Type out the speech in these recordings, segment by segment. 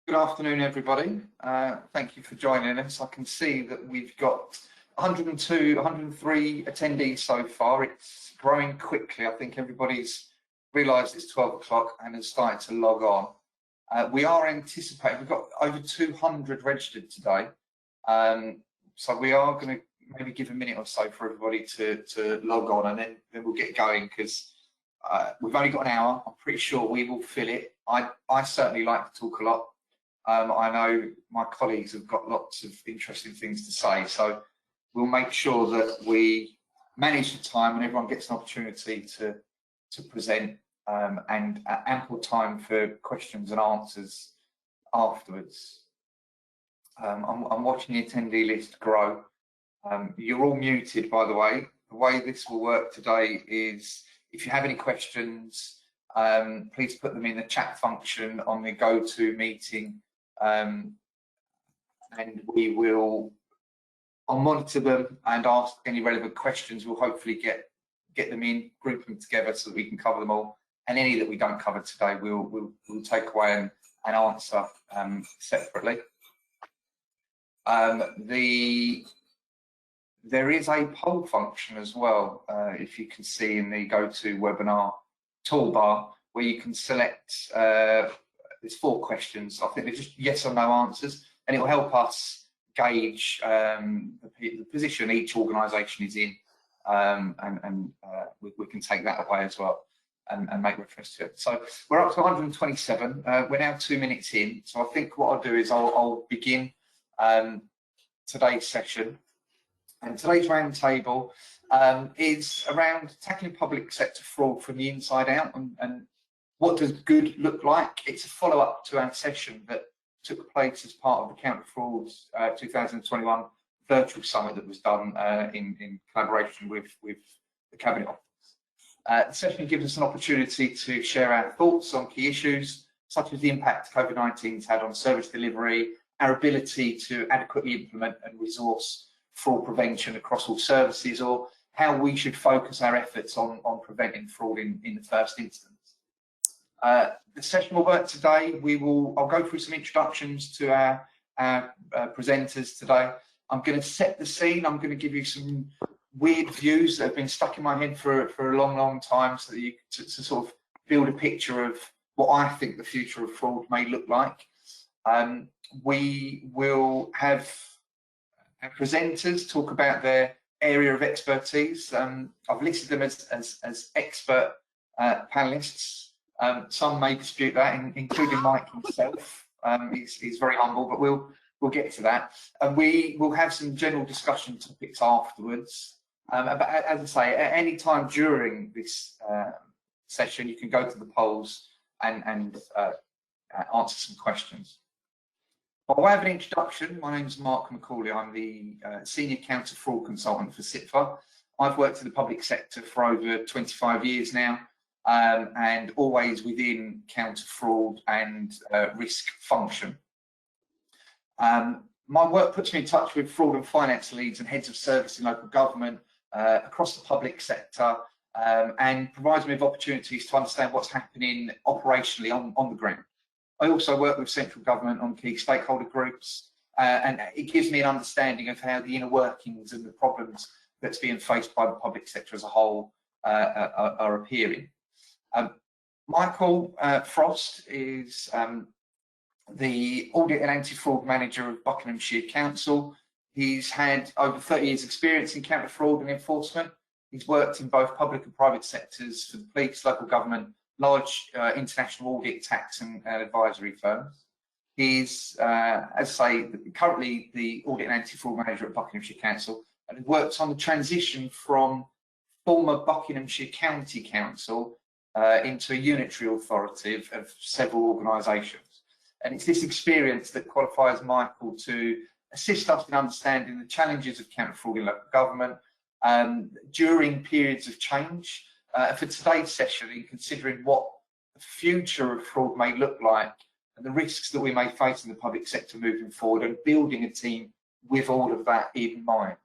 Good afternoon, everybody. Thank you for joining us. I can see that we've got 102, 103 attendees so far. It's growing quickly. I think everybody's realised it's 12 o'clock and has started to log on. We are anticipating, we've got over 200 registered today. So we are going to maybe give a minute or so for everybody to log on, and then we'll get going, because we've only got an hour. I'm pretty sure we will fill it. I certainly like to talk a lot. I know my colleagues have got lots of interesting things to say, so we'll make sure that we manage the time and everyone gets an opportunity to present, and ample time for questions and answers afterwards. I'm watching the attendee list grow. You're all muted, by the way. The way this will work today is, if you have any questions, please put them in the chat function on the GoToMeeting, and I'll monitor them and ask any relevant questions. We'll hopefully get them in, group them together so that we can cover them all, and any that we don't cover today we'll take away and answer separately. There is a poll function as well, if you can see in the GoToWebinar toolbar, where you can select, there's 4 questions. I think they're just yes or no answers, and it will help us gauge the position each organisation is in, and we can take that away as well and make reference to it. So we're up to 127. We're now 2 minutes in, so I think what I'll do is I'll begin today's session. And today's roundtable is around tackling public sector fraud from the inside out, and what does good look like. It's a follow-up to our session that took place as part of the Counter Fraud 2021 virtual summit that was done in collaboration with the Cabinet Office. The session gives us an opportunity to share our thoughts on key issues, such as the impact COVID-19 has had on service delivery, our ability to adequately implement and resource fraud prevention across all services, or how we should focus our efforts on preventing fraud in the first instance. The session will work today. I'll go through some introductions to our presenters today. I'm going to set the scene. I'm going to give you some weird views that have been stuck in my head for a long time, so that you to sort of build a picture of what I think the future of fraud may look like. We will have our presenters talk about their area of expertise. I've listed them as expert panelists. Some may dispute that, including Mike himself. He's very humble, but we'll get to that. And we will have some general discussion topics afterwards. But as I say, at any time during this session, you can go to the polls and answer some questions. By way of an introduction, my name is Marc McAuley. I'm the Senior Counter Fraud Consultant for CIPFA. I've worked in the public sector for over 25 years now, and always within counter fraud and risk function. My work puts me in touch with fraud and finance leads and heads of service in local government across the public sector, and provides me with opportunities to understand what's happening operationally on the ground. I also work with central government on key stakeholder groups, and it gives me an understanding of how the inner workings and the problems that's being faced by the public sector as a whole are appearing. Michael Frost is the Audit and Anti-Fraud Manager of Buckinghamshire Council. He's had over 30 years experience in counter fraud and enforcement. He's worked in both public and private sectors for the police, local government, large international audit, tax and advisory firms. He's, as I say, currently the Audit and Anti-Fraud Manager at Buckinghamshire Council, and works on the transition from former Buckinghamshire County Council into a unitary authority of several organisations. And it's this experience that qualifies Michael to assist us in understanding the challenges of counter fraud in local government during periods of change. For today's session, in considering what the future of fraud may look like and the risks that we may face in the public sector moving forward, and building a team with all of that in mind.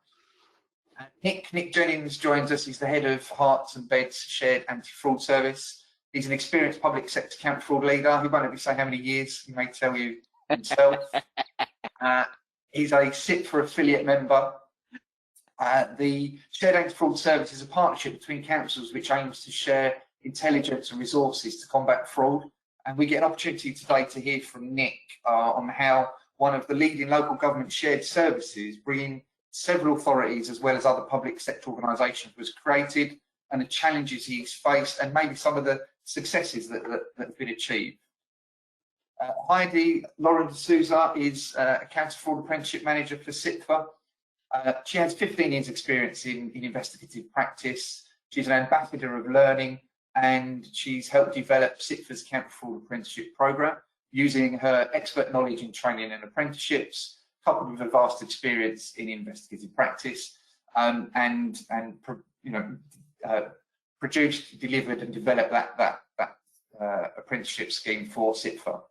Nick Jennings joins us. He's the head of Herts and Beds Shared Anti-Fraud Service. He's an experienced public sector counter fraud leader. He won't let me say how many years. He may tell you himself. He's a CIPFA affiliate member. The Shared Anti-Fraud Service is a partnership between councils which aims to share intelligence and resources to combat fraud. And we get an opportunity today to hear from Nick on how one of the leading local government shared services, bringing several authorities as well as other public sector organisations, was created, and the challenges he's faced, and maybe some of the successes that have been achieved. Heidi, Loren Sousa is a Counter-Fraud Apprenticeship Manager for CIPFA. She has 15 years experience in investigative practice. She's an ambassador of learning, and she's helped develop CIPFA's Counter-Fraud Apprenticeship Programme using her expert knowledge in training and apprenticeships, coupled with a vast experience in investigative practice, produced, delivered and developed that apprenticeship scheme for CIPFA.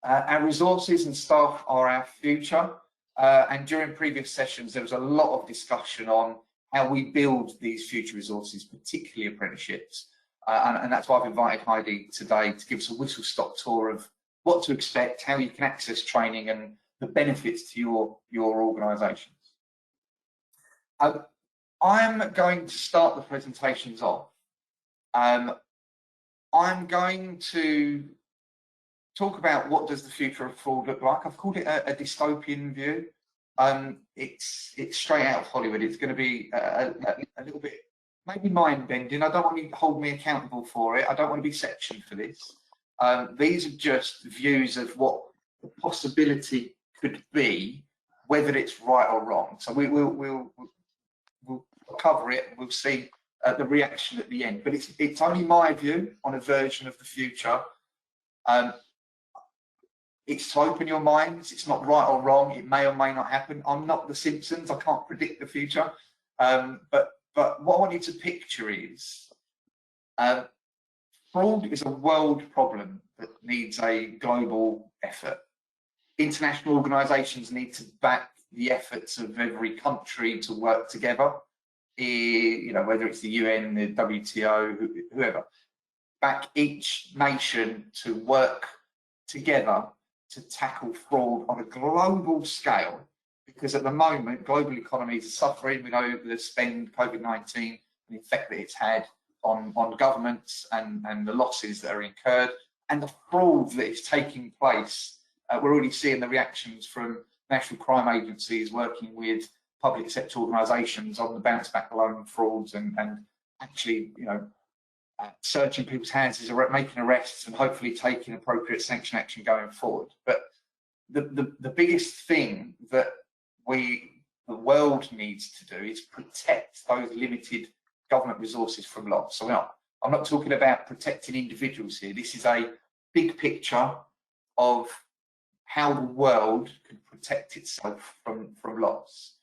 Our resources and staff are our future, and during previous sessions there was a lot of discussion on how we build these future resources, particularly apprenticeships, and that's why I've invited Heidi today to give us a whistle-stop tour of what to expect, how you can access training and the benefits to your organisations. I'm going to start the presentations off. I'm going to talk about what does the future of fraud look like. I've called it a dystopian view. It's straight out of Hollywood. It's going to be a little bit maybe mind-bending. I don't want you to hold me accountable for it. I don't want to be sectioned for this. These are just views of what the possibility could be, whether it's right or wrong. So we'll cover it. We'll see the reaction at the end. But it's only my view on a version of the future. It's to open your minds. It's not right or wrong. It may or may not happen. I'm not the Simpsons. I can't predict the future. But what I want you to picture is fraud is a world problem that needs a global effort. International organisations need to back the efforts of every country to work together. Whether it's the UN, the WTO, whoever, back each nation to work together to tackle fraud on a global scale, because at the moment global economies are suffering. We know the spend COVID-19 and the effect that it's had on governments and the losses that are incurred and the fraud that is taking place. We're already seeing the reactions from national crime agencies working with public sector organisations on the bounce back loan frauds and actually, searching people's houses, making arrests, and hopefully taking appropriate sanction action going forward. But the biggest thing that the world needs to do is protect those limited government resources from loss. So I'm not talking about protecting individuals here. This is a big picture of how the world can protect itself from loss.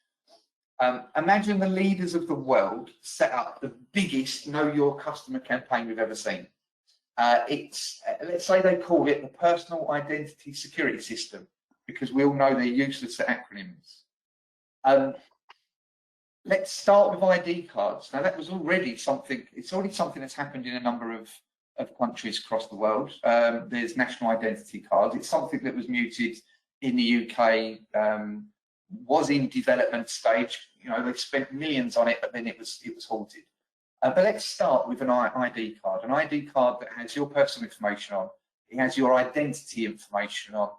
Imagine the leaders of the world set up the biggest Know Your Customer campaign we've ever seen. Let's say they call it the Personal Identity Security System, because we all know they're useless at acronyms. Let's start with ID cards. Now that was already something, it's already something that's happened in a number of countries across the world. There's national identity cards. It's something that was mooted in the UK, was in development stage. They've spent millions on it, but then it was halted. But let's start with an ID card. An ID card that has your personal information on. It has your identity information on.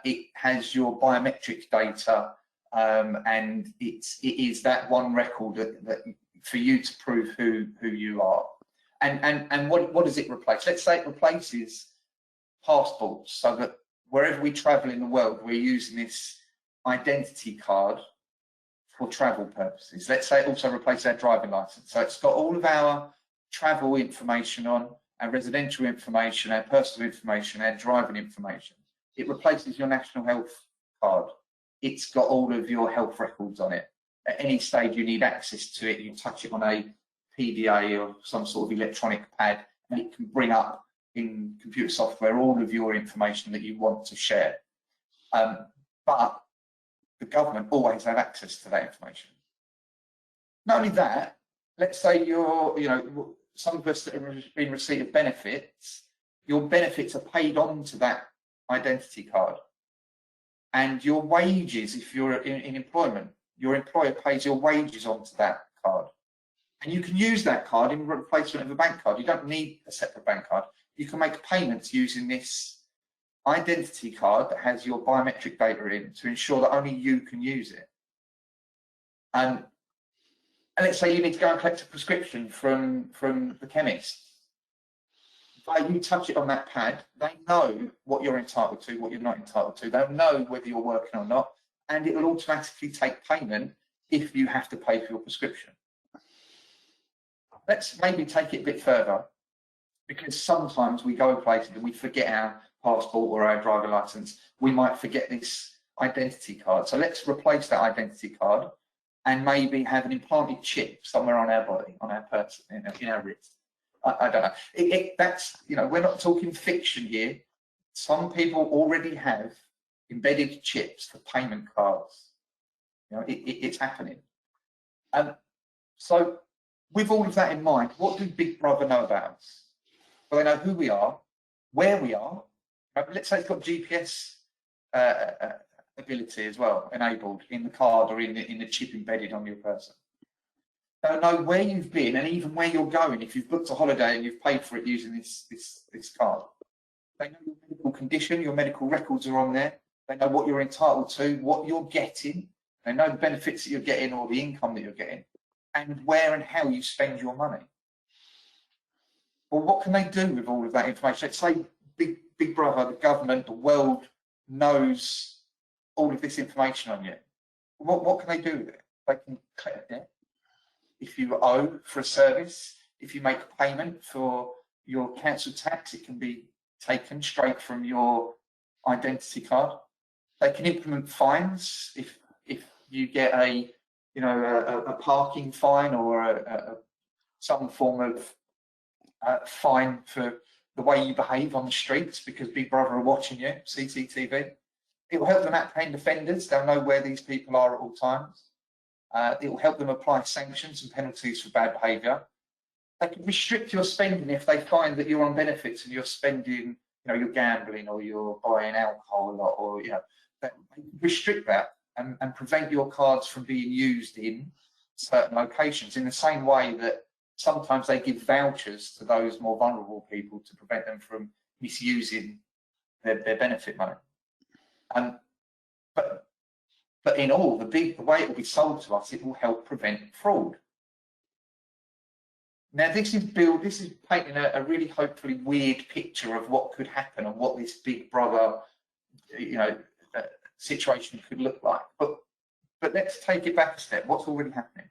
It has your biometric data, and it is that one record that for you to prove who you are. And what does it replace? Let's say it replaces passports, so that wherever we travel in the world, we're using this identity card for travel purposes. Let's say it also replaces our driving license. So it's got all of our travel information on, our residential information, our personal information, our driving information. It replaces your national health card. It's got all of your health records on it. At any stage you need access to it, you touch it on a PDA or some sort of electronic pad, and it can bring up in computer software all of your information that you want to share. But the government always have access to that information. Not only that, let's say some of us that are in receipt of benefits, your benefits are paid on to that identity card. And your wages, if you're in employment, your employer pays your wages onto that card. And you can use that card in replacement of a bank card. You don't need a separate bank card. You can make payments using this identity card that has your biometric data in to ensure that only you can use it. And let's say you need to go and collect a prescription from the chemist. By you touch it on that pad, they know what you're entitled to, what you're not entitled to. They'll know whether you're working or not, and it will automatically take payment if you have to pay for your prescription. Let's maybe take it a bit further, because sometimes we go places and we forget our passport or our driver license. We might forget this identity card. So let's replace that identity card and maybe have an implanted chip somewhere on our body, on our person, in our wrist. I don't know. That's, you know, we're not talking fiction here. Some people already have embedded chips for payment cards. You know, it's happening. So with all of that in mind, what do Big Brother know about us? Well, they know who we are, where we are. Let's say it's got GPS ability as well, enabled in the card or in the chip embedded on your person. They'll know where you've been and even where you're going if you've booked a holiday and you've paid for it using this card. They know your medical condition, your medical records are on there. They know what you're entitled to, what you're getting. They know the benefits that you're getting or the income that you're getting, and where and how you spend your money. Well, what can they do with all of that information? Let's say Big Brother, the government, the world knows all of this information on you. What can they do with it? They can collect debt. If you owe for a service, if you make a payment for your council tax, it can be taken straight from your identity card. They can implement fines if you get a parking fine or some form of fine for the way you behave on the streets because Big Brother are watching you, CCTV. It will help them apprehend offenders. They'll know where these people are at all times. It will help them apply sanctions and penalties for bad behaviour. They can restrict your spending if they find that you're on benefits and you're spending, you're gambling or you're buying alcohol a lot, or they restrict that and prevent your cards from being used in certain locations. In the same way that sometimes they give vouchers to those more vulnerable people to prevent them from misusing their benefit money. But in all, the way it will be sold to us, it will help prevent fraud. Now, this is painting a really hopefully weird picture of what could happen and what this Big Brother, situation could look like. But let's take it back a step. What's already happening?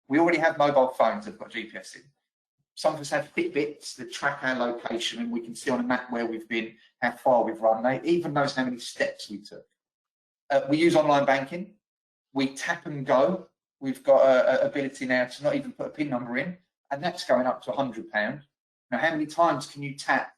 We already have mobile phones that have got GPS in. Some of us have Fitbits that track our location, and we can see on a map where we've been, how far we've run. They even knows how many steps we took. We use online banking. We tap and go. We've got an ability now to not even put a PIN number in, and that's going up to £100. Now, how many times can you tap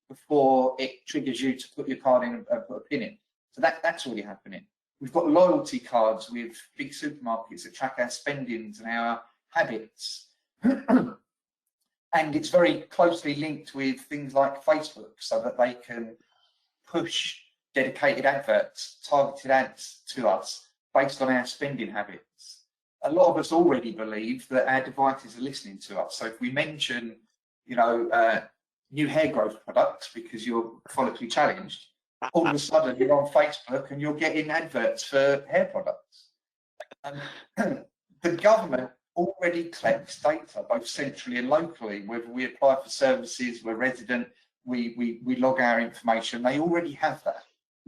before it triggers you to put your card in and put a PIN in? So that's already happening. We've got loyalty cards with big supermarkets that track our spendings and our habits. And it's very closely linked with things like Facebook so that they can push dedicated adverts, targeted ads to us based on our spending habits. A lot of us already believe that our devices are listening to us. So if we mention, new hair growth products because you're follically challenged, all of a sudden you're on Facebook and you're getting adverts for hair products. The government already collects data, both centrally and locally. Whether we apply for services, we're resident, we log our information. They already have that.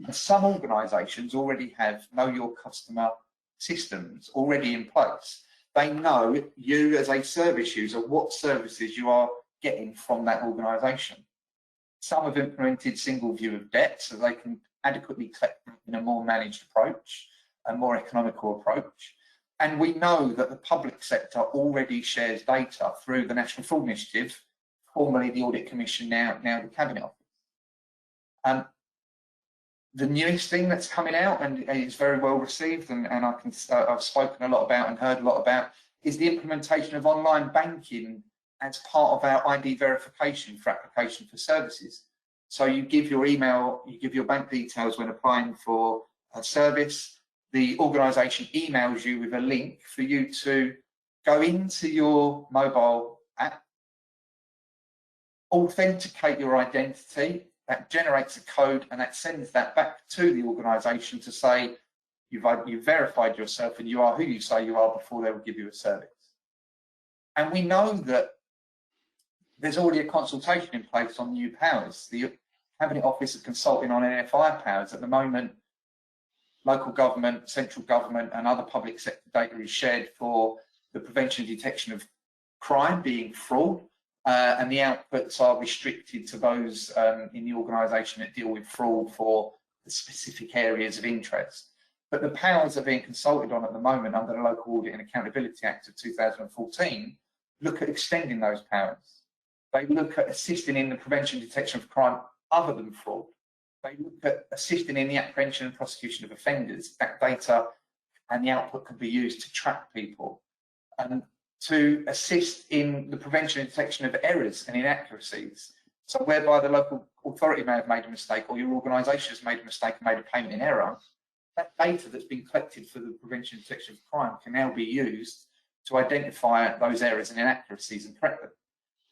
And some organisations already have know your customer systems already in place. They know you as a service user, what services you are getting from that organisation. Some have implemented single view of debt so they can adequately collect in a more managed approach, a more economical approach. And we know that the public sector already shares data through the National Fraud Initiative, formerly the Audit Commission, now the Cabinet Office. The newest thing that's coming out and is very well received, and I've spoken a lot about and heard a lot about, is the implementation of online banking as part of our ID verification for application for services. So you give your email, you give your bank details when applying for a service. The organisation emails you with a link for you to go into your mobile app, authenticate your identity, that generates a code, and that sends that back to the organisation to say you've verified yourself and you are who you say you are before they will give you a service. And we know that there's already a consultation in place on new powers. The Cabinet Office is consulting on NFI powers. At the moment, local government, central government and other public sector data is shared for the prevention and detection of crime, being fraud, and the outputs are restricted to those in the organisation that deal with fraud for the specific areas of interest. But the powers that are being consulted on at the moment under the Local Audit and Accountability Act of 2014 look at extending those powers. They look at assisting in the prevention and detection of crime other than fraud. They look at assisting in the apprehension and prosecution of offenders. That data and the output can be used to track people and to assist in the prevention and detection of errors and inaccuracies. So whereby the local authority may have made a mistake or your organisation has made a mistake and made a payment in error, that data that's been collected for the prevention and detection of crime can now be used to identify those errors and inaccuracies and correct them,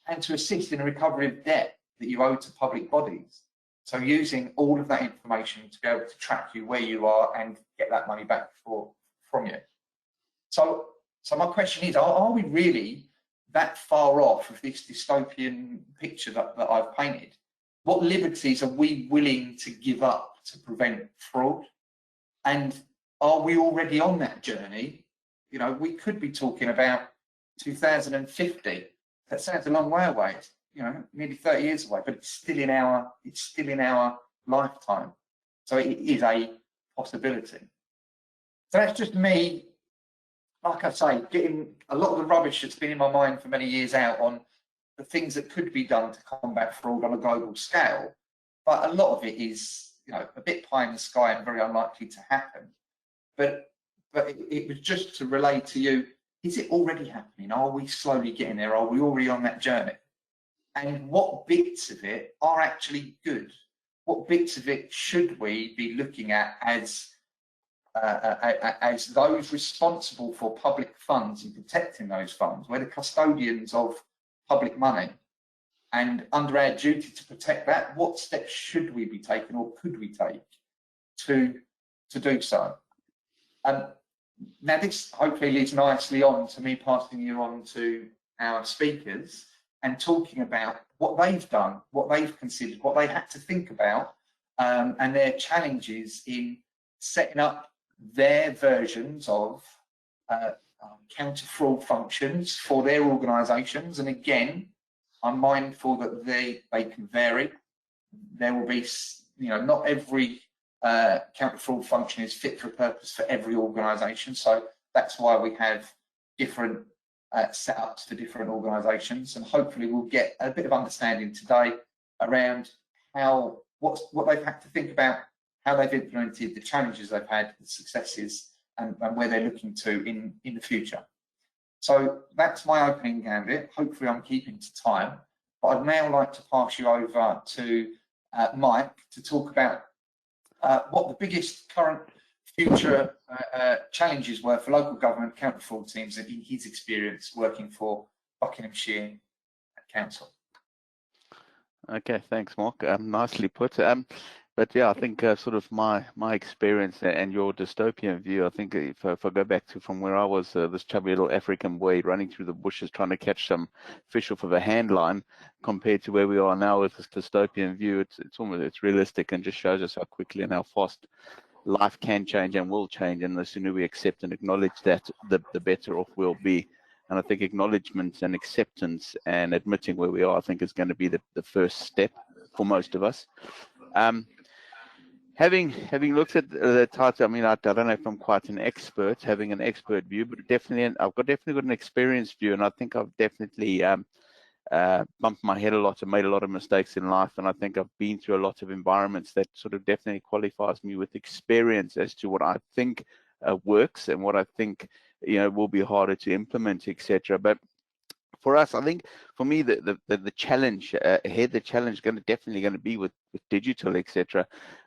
and to assist in the recovery of debt that you owe to public bodies. So using all of that information to be able to track you where you are and get that money back from you. So my question is, are we really that far off of this dystopian picture that I've painted? What liberties are we willing to give up to prevent fraud? And are we already on that journey? You know, we could be talking about 2050. That sounds a long way away. It's, you know, nearly 30 years away, but it's still in our lifetime. So it is a possibility. So that's just me, like I say, getting a lot of the rubbish that's been in my mind for many years out on the things that could be done to combat fraud on a global scale. But a lot of it is, you know, a bit pie in the sky and very unlikely to happen. But it was just to relay to you, is it already happening? Are we slowly getting there? Are we already on that journey? And what bits of it are actually good? What bits of it should we be looking at as those responsible for public funds and protecting those funds? We're the custodians of public money, and under our duty to protect that, what steps should we be taking or could we take to do so? Now this hopefully leads nicely on to me passing you on to our speakers and talking about what they've done, what they've considered, what they had to think about, and their challenges in setting up their versions of counter-fraud functions for their organisations. And again, I'm mindful that they can vary. There will be, you know, not every counter-fraud function is fit for purpose for every organisation. So that's why we have different setups for different organisations, and hopefully we'll get a bit of understanding today around how what they've had to think about, how they've implemented, the challenges they've had, the successes, and where they're looking to in the future. So that's my opening gambit. Hopefully I'm keeping to time, but I'd now like to pass you over to Mike to talk about what the biggest current future challenges were for local government counter-fraud teams in his experience working for Buckinghamshire Council. Okay, thanks, Mark. Nicely put. But yeah, I think sort of my experience and your dystopian view, I think if I go back to from where I was, this chubby little African boy running through the bushes trying to catch some fish off of a hand line, compared to where we are now with this dystopian view, it's realistic and just shows us how quickly and how fast life can change and will change. And the sooner we accept and acknowledge that, the better off we'll be. And I think acknowledgement and acceptance and admitting where we are, I think is going to be the first step for most of us. Having looked at the title, I mean, I don't know if I'm quite an expert, having an expert view, but definitely, I've definitely got an experienced view, and I think I've definitely bumped my head a lot and made a lot of mistakes in life, and I think I've been through a lot of environments that sort of definitely qualifies me with experience as to what I think works and what I think, you know, will be harder to implement, etc. But For us, I think for me, the challenge ahead, the challenge definitely going to be with digital, etc.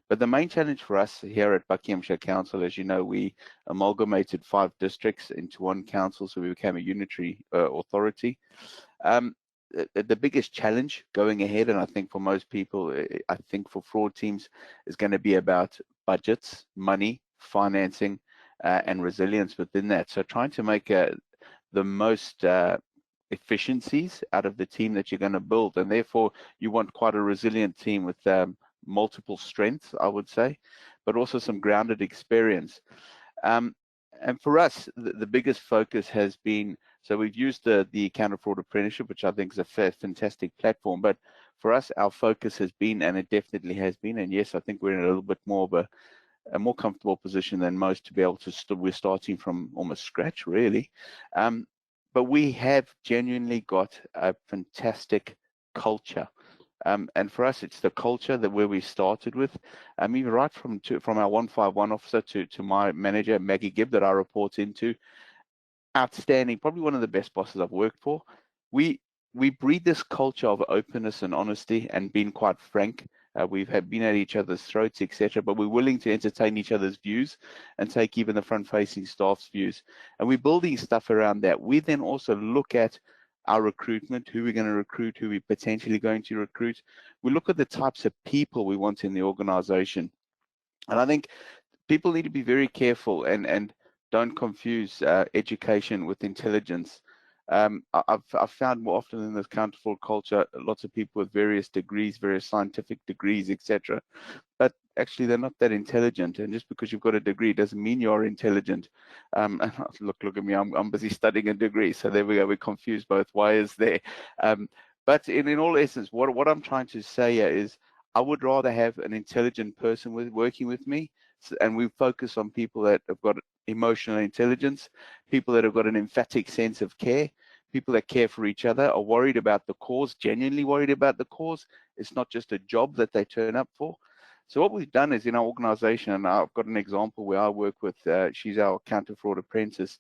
But the main challenge for us here at Buckinghamshire Council, as you know, we amalgamated 5 districts into one council, so we became a unitary authority. The biggest challenge going ahead, and I think for most people, I think for fraud teams, is going to be about budgets, money, financing, and resilience within that. So trying to make the most efficiencies out of the team that you're going to build, and therefore you want quite a resilient team with multiple strengths, I would say, but also some grounded experience. And for us, the biggest focus has been, so we've used the Counter-Fraud Apprenticeship, which I think is a fantastic platform, but for us, our focus has been, and it definitely has been, and yes, I think we're in a little bit more of a more comfortable position than most to be able to, we're starting from almost scratch, really. But we have genuinely got a fantastic culture. And for us, it's the culture that where we started with. Even right from our 151 officer to my manager, Maggie Gibb, that I report into. Outstanding, probably one of the best bosses I've worked for. We breed this culture of openness and honesty and being quite frank. We've been at each other's throats, etc., but we're willing to entertain each other's views and take even the front-facing staff's views. And we're building stuff around that. We then also look at our recruitment, who we're going to recruit, who we're potentially going to recruit. We look at the types of people we want in the organization. And I think people need to be very careful and don't confuse education with intelligence. I've found more often in this counter-fraud culture, lots of people with various degrees, various scientific degrees, etc. But actually, they're not that intelligent. And just because you've got a degree doesn't mean you're intelligent. And look at me, I'm busy studying a degree. So there we go, we're confused both ways there. But in all essence, what I'm trying to say here is I would rather have an intelligent person working with me, and we focus on people that have got emotional intelligence, people that have got an emphatic sense of care, people that care for each other, are worried about the cause, genuinely worried about the cause. It's not just a job that they turn up for. So what we've done is in our organization, and I've got an example where I work with, she's our counter-fraud apprentice.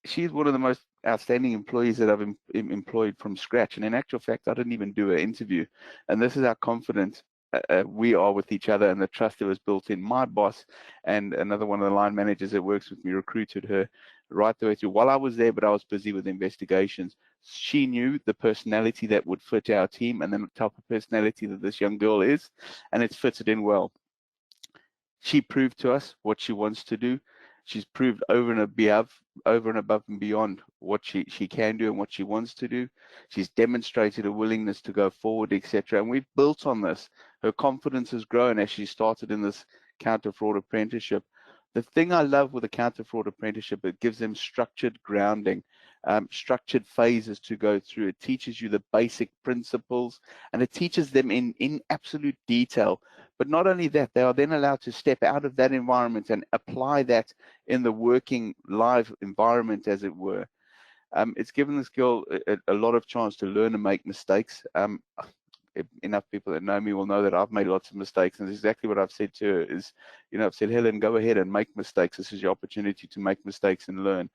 She's one of the most outstanding employees that I've employed from scratch. And in actual fact, I didn't even do an interview. And this is how confident we are with each other and the trust that was built in. My boss and another one of the line managers that works with me recruited her right the way through while I was there, but I was busy with investigations. She knew the personality that would fit our team and the type of personality that this young girl is, and it's fitted in well. She proved to us what she wants to do. She's proved over and above and beyond what she can do and what she wants to do. She's demonstrated a willingness to go forward, etc. And we've built on this. Her confidence has grown as she started in this counter-fraud apprenticeship. The thing I love with a counter-fraud apprenticeship, it gives them structured grounding, structured phases to go through. It teaches you the basic principles, and it teaches them in absolute detail. But not only that, they are then allowed to step out of that environment and apply that in the working live environment, as it were. It's given this girl a lot of chance to learn and make mistakes. Enough people that know me will know that I've made lots of mistakes, and exactly what I've said to her is, I've said, Helen, go ahead and make mistakes. This is your opportunity to make mistakes and learn.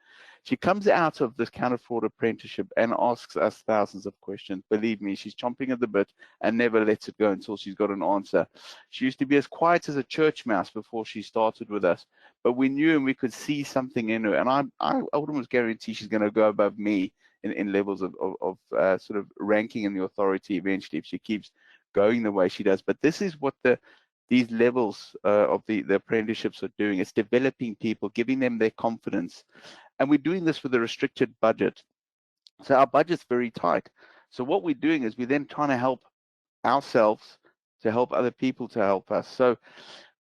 She comes out of this counter-fraud apprenticeship and asks us thousands of questions. Believe me, she's chomping at the bit and never lets it go until she's got an answer. She used to be as quiet as a church mouse before she started with us, but we knew and we could see something in her, and I would almost guarantee she's going to go above me in levels of sort of ranking in the authority eventually if she keeps going the way she does. But this is what these levels of the apprenticeships are doing. It's developing people, giving them their confidence. And we're doing this with a restricted budget. So our budget's very tight. So what we're doing is we're then trying to help ourselves to help other people to help us. So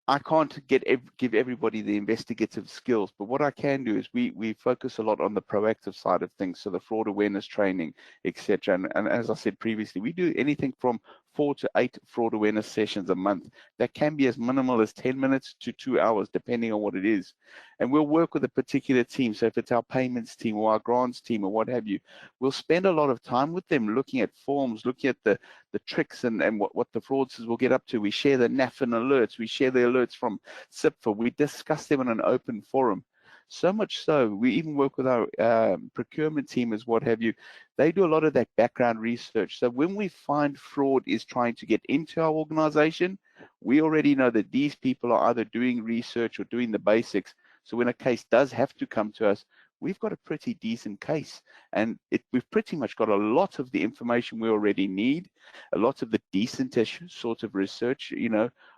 I can't give everybody the investigative skills, but what I can do is we focus a lot on the proactive side of things, so the fraud awareness training, etc. And as I said previously, we do anything from 4 to 8 fraud awareness sessions a month. That can be as minimal as 10 minutes to 2 hours, depending on what it is. And we'll work with a particular team. So if it's our payments team or our grants team or what have you, we'll spend a lot of time with them looking at forms, looking at the tricks and what the fraudsters will get up to. We share the NAFN alerts. We share the alerts from CIPFA. We discuss them in an open forum. So much so, we even work with our procurement team as what have you. They do a lot of that background research. So when we find fraud is trying to get into our organization, we already know that these people are either doing research or doing the basics. So when a case does have to come to us, we've got a pretty decent case, and we've pretty much got a lot of the information we already need, a lot of the decent-ish sort of research,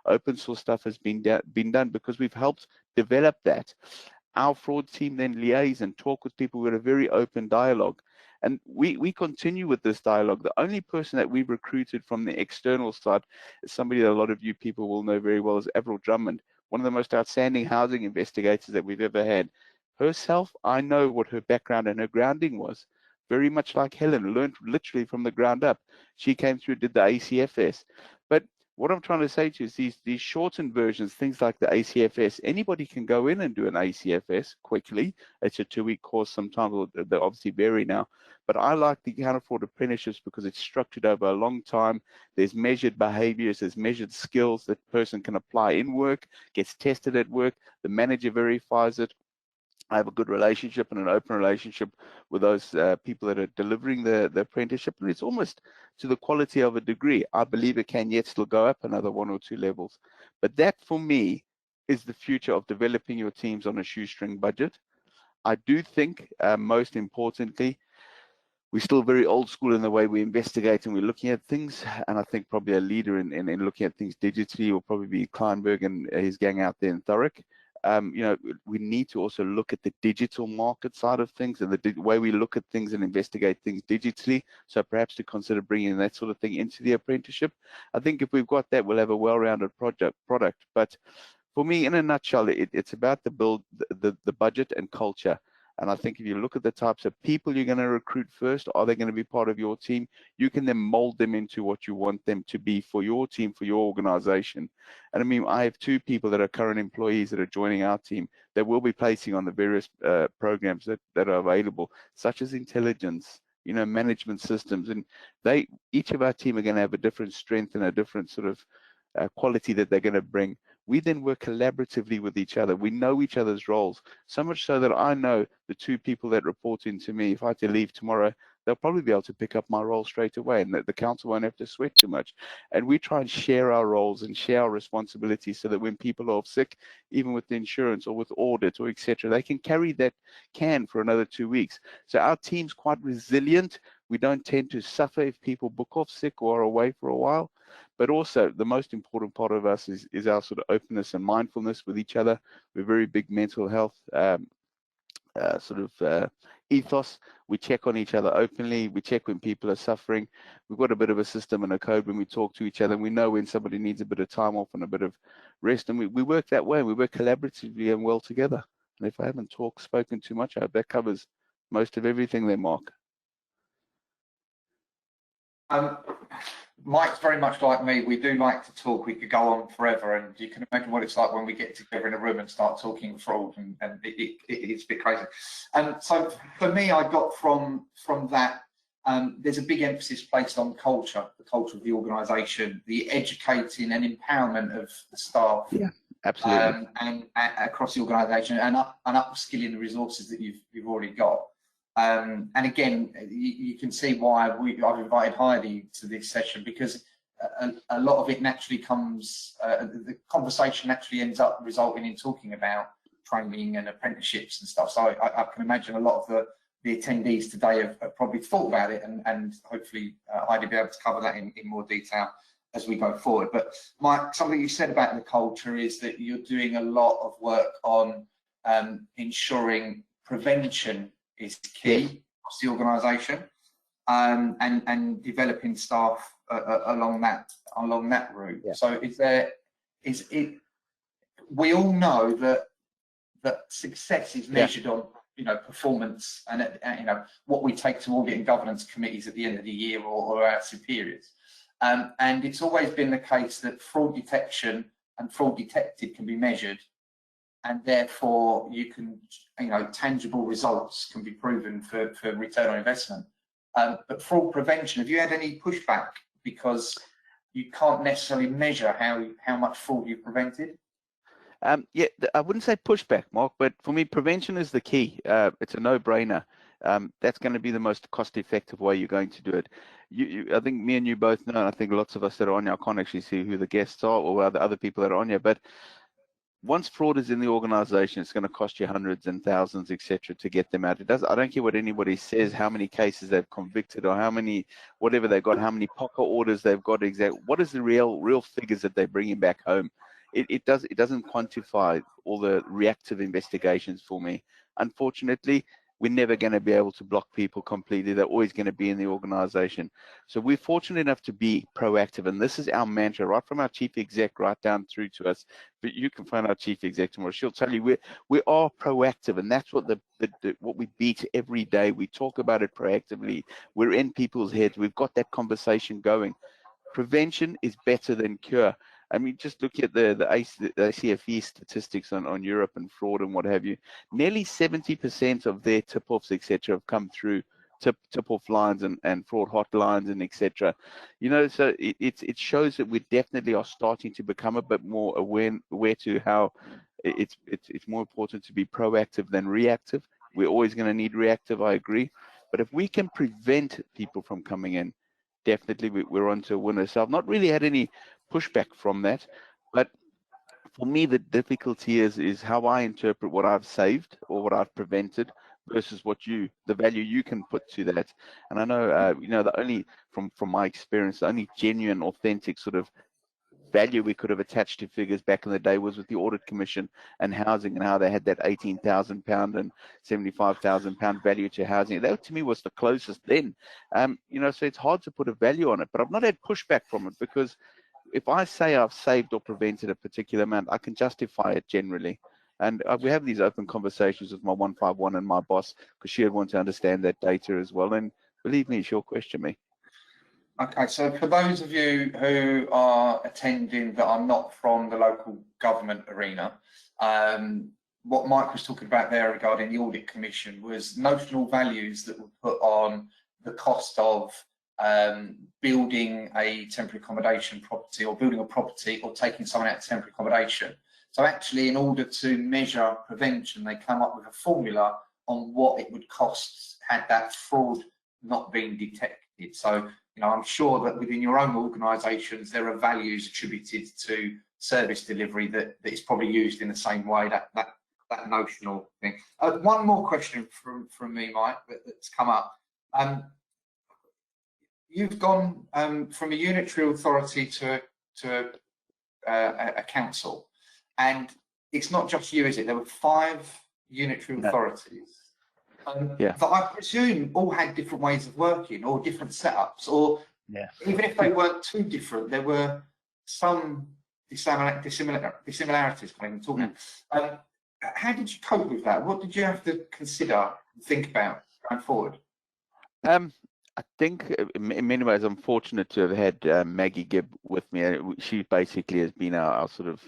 open source stuff has been done because we've helped develop that. Our fraud team then liaise and talk with people with a very open dialogue. And we continue with this dialogue. The only person that we've recruited from the external side is somebody that a lot of you people will know very well, is Avril Drummond, one of the most outstanding housing investigators that we've ever had. Herself, I know what her background and her grounding was. Very much like Helen, learned literally from the ground up. She came through, did the ACFS. But what I'm trying to say to you is these shortened versions, things like the ACFS, anybody can go in and do an ACFS quickly. It's a 2-week course sometimes, they obviously vary now. But I like the counter-fraud apprenticeships because it's structured over a long time. There's measured behaviors, there's measured skills that person can apply in work, gets tested at work, the manager verifies it. I have a good relationship and an open relationship with those people that are delivering the apprenticeship, and it's almost to the quality of a degree. I believe it can yet still go up another 1 or 2 levels. But that, for me, is the future of developing your teams on a shoestring budget. I do think, most importantly, we're still very old school in the way we investigate and we're looking at things. And I think probably a leader in looking at things digitally will probably be Kleinberg and his gang out there in Thurrock. We need to also look at the digital market side of things and the way we look at things and investigate things digitally. So perhaps to consider bringing that sort of thing into the apprenticeship. I think if we've got that, we'll have a well-rounded product. But for me, in a nutshell, it's about the budget and culture. And I think if you look at the types of people you're going to recruit first, are they going to be part of your team? You can then mold them into what you want them to be for your team, for your organization. And I mean, I have 2 people that are current employees that are joining our team that we'll be placing on the various programs that are available, such as intelligence, management systems. And each of our team are going to have a different strength and a different sort of quality that they're going to bring. We then work collaboratively with each other. We know each other's roles, so much so that I know the 2 people that report into me, if I had to leave tomorrow, they'll probably be able to pick up my role straight away, and the council won't have to sweat too much. And we try and share our roles and share our responsibilities so that when people are off sick, even with the insurance or with audit or etc., they can carry that can for another 2 weeks. So our team's quite resilient. We don't tend to suffer if people book off sick or are away for a while. But also, the most important part of us is our sort of openness and mindfulness with each other. We're very big mental health ethos. We check on each other openly. We check when people are suffering. We've got a bit of a system and a code when we talk to each other. We know when somebody needs a bit of time off and a bit of rest. And we work that way. We work collaboratively and well together. And if I haven't spoken too much, I hope that covers most of everything there, Marc. Mike's very much like me. We do like to talk. We could go on forever, and you can imagine what it's like when we get together in a room and start talking fraud, and it's a bit crazy. So for me, I got from that, there's a big emphasis placed on culture, the culture of the organisation, the educating and empowerment of the staff. Yeah, absolutely. And across the organisation, and upskilling the resources that you've already got. And again, you can see why I've invited Heidi to this session, because a lot of it naturally comes, the conversation naturally ends up resulting in talking about training and apprenticeships and stuff. So I can imagine a lot of the attendees today have probably thought about it, and hopefully Heidi will be able to cover that in more detail as we go forward. But Mike, something you said about the culture is that you're doing a lot of work on ensuring prevention is key across the organisation, and developing staff along that route. Yeah. So we all know that success is measured on performance and what we take to audit and governance committees at the end of the year or our superiors. And it's always been the case that fraud detection and fraud detected can be measured, and therefore you can, tangible results can be proven for return on investment. But fraud prevention, have you had any pushback because you can't necessarily measure how much fraud you've prevented? Yeah, I wouldn't say pushback, Mark, but for me, prevention is the key. It's a no-brainer. That's going to be the most cost-effective way you're going to do it. I think me and you both know, and I think lots of us that are on here, I can't actually see who the guests are or the other people that are on here, but once fraud is in the organization, it's going to cost you hundreds and thousands, etc., to get them out. I don't care what anybody says, how many cases they've convicted or how many, whatever they've got, how many pocket orders they've got. What is the real figures that they're bringing back home? It doesn't quantify all the reactive investigations for me. Unfortunately, we're never going to be able to block people completely. They're always going to be in the organization. So we're fortunate enough to be proactive, and this is our mantra, right from our chief exec right down through to us. But you can find our chief exec tomorrow. She'll tell you we are proactive, and that's what what we beat every day. We talk about it proactively. We're in people's heads. We've got that conversation going. Prevention is better than cure. I mean, just look at the CIPFA statistics on Europe and fraud and what have you. Nearly 70% of their tip-offs, etc., have come through tip-off lines and fraud hotlines and etc. You know, so it shows that we definitely are starting to become a bit more aware to how it's more important to be proactive than reactive. We're always going to need reactive, I agree. But if we can prevent people from coming in, definitely we're on to a winner. So I've not really had any pushback from that, but for me the difficulty is how I interpret what I've saved or what I've prevented versus the value you can put to that. And I know you know, the only from my experience, the only genuine, authentic sort of value we could have attached to figures back in the day was with the Audit Commission and housing, and how they had that £18,000 and £75,000 value to housing. That to me was the closest then. You know, so it's hard to put a value on it, but I've not had pushback from it, because if I say I've saved or prevented a particular amount, I can justify it generally. And we have these open conversations with my 151 and my boss, because she'd want to understand that data as well. And believe me, she'll question me. Okay, so for those of you who are attending that are not from the local government arena, what Mike was talking about there regarding the Audit Commission was notional values that were put on the cost of building a temporary accommodation property, or building a property, or taking someone out of temporary accommodation. So actually, in order to measure prevention, they come up with a formula on what it would cost had that fraud not been detected. So, you know, I'm sure that within your own organisations, there are values attributed to service delivery that is probably used in the same way, that notional thing. One more question from me, Mike, that's come up. You've gone from a unitary authority to a council, and it's not just you, is it? There were 5 unitary authorities that I presume all had different ways of working or different setups, or even if they weren't too different, there were some dissimilarities. How did you cope with that? What did you have to consider and think about going forward? I think in many ways I'm fortunate to have had Maggie Gibb with me. She basically has been our sort of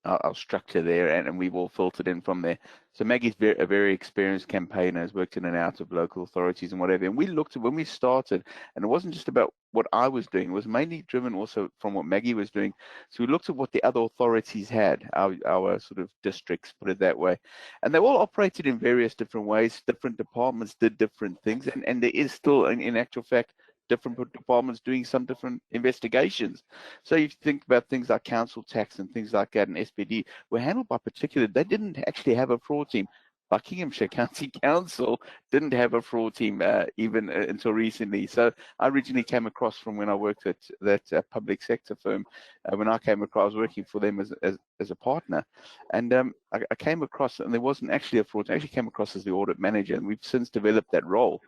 our structure there, and we've all filtered in from there. So Maggie's a very experienced campaigner, has worked in and out of local authorities and whatever. And we looked at when we started, and it wasn't just about what I was doing, it was mainly driven also from what Maggie was doing. So we looked at what the other authorities had, our sort of districts, put it that way. And they all operated in various different ways. Different departments did different things. And there is still, in actual fact, different departments doing some different investigations. So you think about things like council tax and things like that, and SPD were handled by particular, they didn't actually have a fraud team. Buckinghamshire County Council didn't have a fraud team even until recently. So I originally came across from when I worked at that public sector firm. When I came across, I was working for them as a partner, and I came across, and there wasn't actually a fraud team. I actually came across as the audit manager, and we've since developed that role.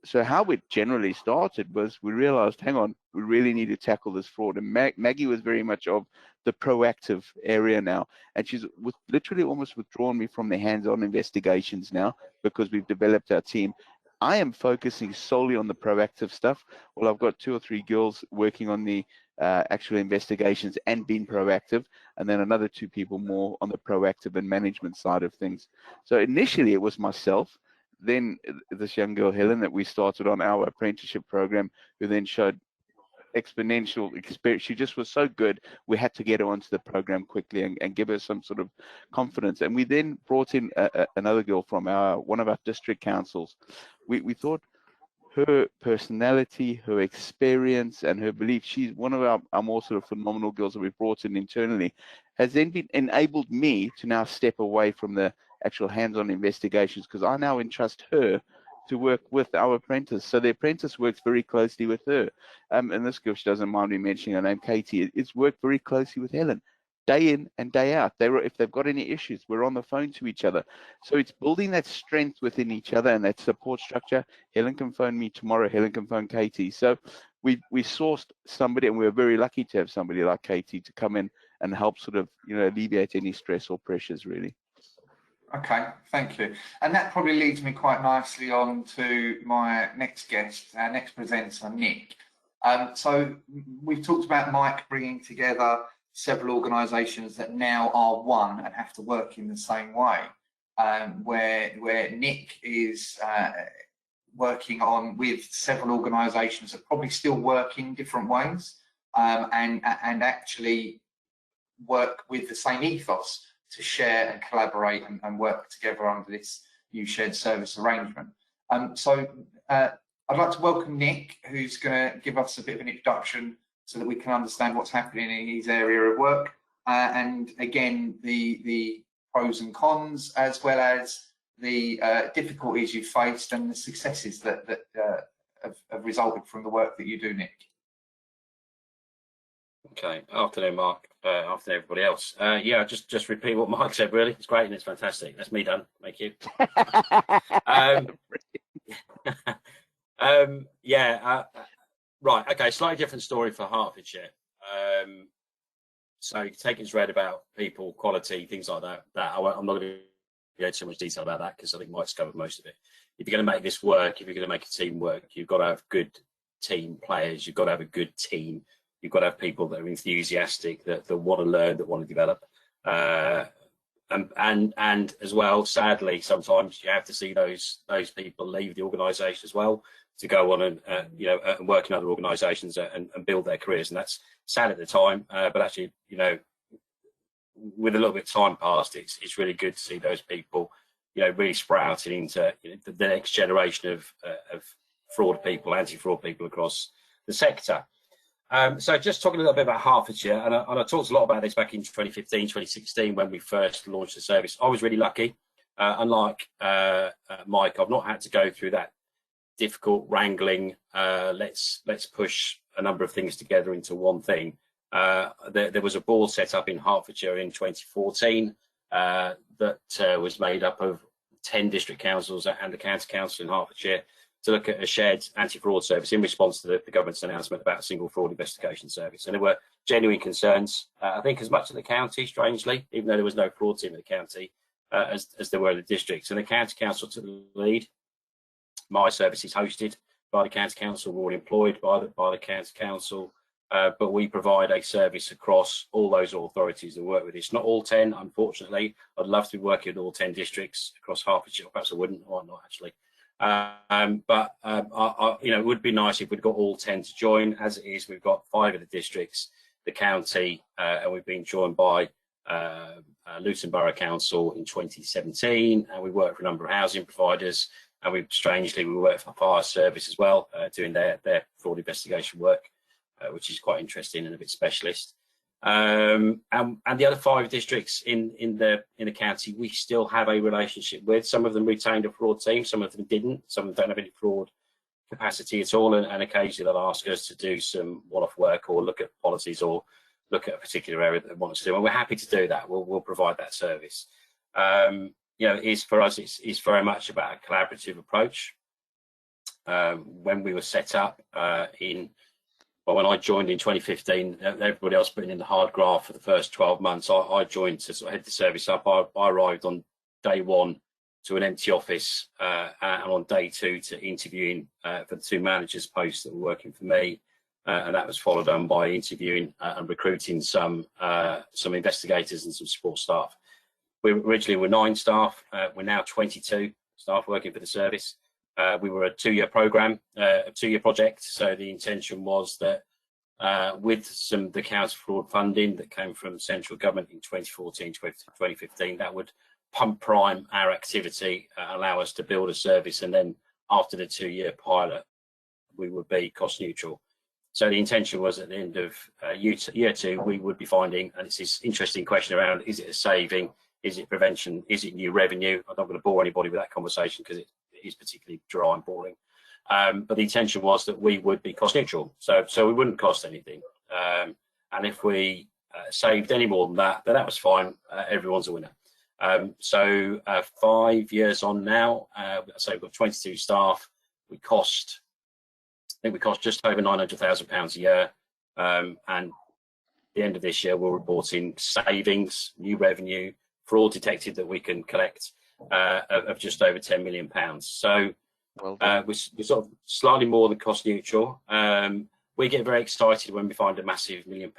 So how it generally started was we realized, hang on, we really need to tackle this fraud. And Maggie was very much of the proactive area now. And she's literally almost withdrawn me from the hands-on investigations now, because we've developed our team. I am focusing solely on the proactive stuff. Well, I've got 2 or 3 girls working on the actual investigations and being proactive, and then another 2 people more on the proactive and management side of things. So initially it was myself, then this young girl, Helen, that we started on our apprenticeship program, who then showed exponential experience. She just was so good. We had to get her onto the program quickly and give her some sort of confidence. And we then brought in another girl from one of our district councils. We thought her personality, her experience, and her belief, she's one of our more sort of phenomenal girls that we've brought in internally, has then enabled me to now step away from the actual hands-on investigations, because I now entrust her to work with our apprentice. So the apprentice works very closely with her. And this girl, she doesn't mind me mentioning her name, Katie, it's worked very closely with Helen, day in and day out. If they've got any issues, we're on the phone to each other. So it's building that strength within each other and that support structure. Helen can phone me tomorrow, Helen can phone Katie. So we sourced somebody, and we were very lucky to have somebody like Katie to come in and help sort of, alleviate any stress or pressures, really. Okay, thank you. And that probably leads me quite nicely on to my next guest, our next presenter, Nick. So we've talked about Mike bringing together several organisations that now are one and have to work in the same way, where Nick is working on with several organisations that probably still work in different ways, and actually work with the same ethos to share and collaborate and work together under this new shared service arrangement. So I'd like to welcome Nick, who's going to give us a bit of an introduction so that we can understand what's happening in his area of work, and again the pros and cons, as well as the difficulties you faced and the successes that have resulted from the work that you do, Nick. Okay, afternoon, Mark. Afternoon, everybody else. Yeah, just repeat what Mark said. Really, it's great and it's fantastic. That's me done. Thank you. Right. Okay. Slightly different story for Hertfordshire. So taking as read about people, quality, things like that. I'm not going to go into so much detail about that because I think Mike's covered most of it. If you're going to make this work, if you're going to make a team work, you've got to have good team players. You've got to have a good team. You've got to have people that are enthusiastic, that want to learn, that want to develop, and as well, sadly, sometimes you have to see those people leave the organisation as well to go on and and work in other organisations and build their careers, and that's sad at the time. But actually, with a little bit of time past, it's really good to see those people, really sprouting into the next generation of fraud people, anti-fraud people across the sector. So just talking a little bit about Hertfordshire, and I talked a lot about this back in 2015, 2016 when we first launched the service. I was really lucky. Unlike Mike, I've not had to go through that difficult wrangling. Let's push a number of things together into one thing. There was a board set up in Hertfordshire in 2014 that was made up of 10 district councils and the county council in Hertfordshire to look at a shared anti-fraud service in response to the government's announcement about a single fraud investigation service. And there were genuine concerns, I think as much in the county, strangely, even though there was no fraud team in the county, as there were in the districts. And the county council took the lead. My service is hosted by the county council, we're all employed by the county council, but we provide a service across all those authorities that work with it. It's not all 10, unfortunately. I'd love to be working with all 10 districts across Hertfordshire. Perhaps I wouldn't, or not actually. It would be nice if we'd got all 10 to join. As it is, we've got 5 of the districts, the county, and we've been joined by Luton Borough Council in 2017, and we work for a number of housing providers, and we work for fire service as well, doing their fraud investigation work, which is quite interesting and a bit specialist. And the other 5 districts in the county, we still have a relationship with. Some of them retained a fraud team, some of them didn't. Some of them don't have any fraud capacity at all, and occasionally they'll ask us to do some one-off work or look at policies or look at a particular area that they want us to do, and we're happy to do that. We'll provide that service. For us, it's very much about a collaborative approach. When we were set up when I joined in 2015, everybody else putting in the hard graft for the first 12 months. I joined to sort of head the service up. I arrived on day 1 to an empty office, and on day 2 to interviewing for the 2 managers posts that were working for me, and that was followed on by interviewing and recruiting some investigators and some support staff. We originally were 9 staff. We're now 22 staff working for the service. We were a 2-year program, a 2-year project. So the intention was that with the counter-fraud funding that came from central government in 2014, 2015, that would pump prime our activity, allow us to build a service, and then after the 2-year pilot, we would be cost neutral. So the intention was at the end of year 2, we would be finding, and it's this interesting question around, is it a saving, is it prevention, is it new revenue? I'm not going to bore anybody with that conversation because it is particularly dry and boring. But the intention was that we would be cost neutral, so we wouldn't cost anything. And if we saved any more than that, then that was fine. Everyone's a winner. So 5 years on now, so we've got 22 staff. I think we cost just over £900,000 a year. And at the end of this year, we're reporting savings, new revenue, fraud detected that we can collect of just over £10 million. So we're sort of slightly more than cost neutral. We get very excited when we find a massive £1 million